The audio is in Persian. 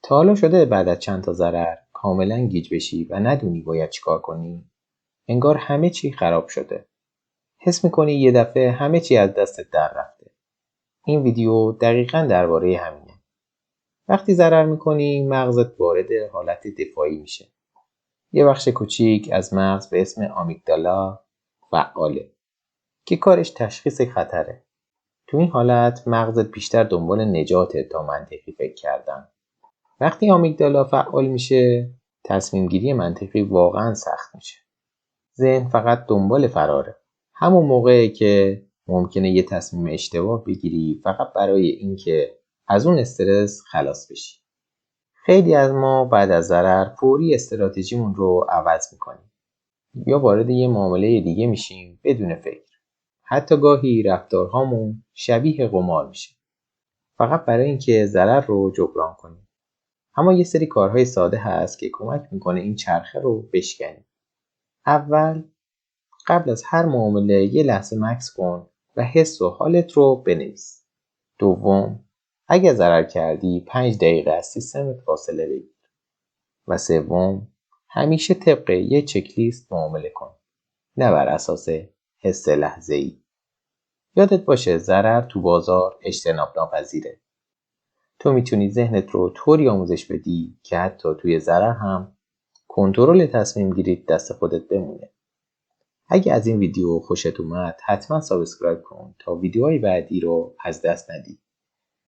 تا حالا شده بعد از چند تا ضرر کاملا گیج بشی و ندونی باید چیکار کنی؟ انگار همه چی خراب شده. حس میکنی یه دفعه همه چی از دستت در رفته. این ویدیو دقیقاً درباره همینه. وقتی ضرر میکنی مغزت وارد حالت دفاعی میشه. یه بخش کوچیک از مغز به اسم آمیگدالا فعاله که کارش تشخیص خطره. تو این حالت مغزت بیشتر دنبال نجاته تا منطقی فکر کردن. وقتی آمیگدالا فعال میشه تصمیم گیری منطقی واقعا سخت میشه. ذهن فقط دنبال فراره. همون موقعی که ممکنه یه تصمیم اشتباه بگیری فقط برای اینکه از اون استرس خلاص بشی. خیلی از ما بعد از ضرر فوری استراتژیمون رو عوض میکنیم. یا وارد یه معامله دیگه میشیم بدون فکر. حتی گاهی رفتارهامون شبیه قمار میشه. فقط برای اینکه ضرر رو جبران کنیم. اما یه سری کارهای ساده هست که کمک میکنه این چرخه رو بشکنیم. اول، قبل از هر معامله یه لحظه مکث کن و حس و حالت رو بنویس. دوم، اگه ضرر کردی 5 دقیقه از سیستمت فاصله بگیر. و سوم، همیشه طبق یه چک لیست معامله کن. نه بر اساس حس لحظه‌ای. یادت باشه ضرر تو بازار اجتناب ناپذیره. تو میتونی ذهنت رو طوری آموزش بدی که حتی توی ضرر هم کنترل تصمیم گیریت دست خودت بمونه. اگه از این ویدیو خوشت اومد حتما سابسکرایب کن تا ویدیوهای بعدی رو از دست ندی.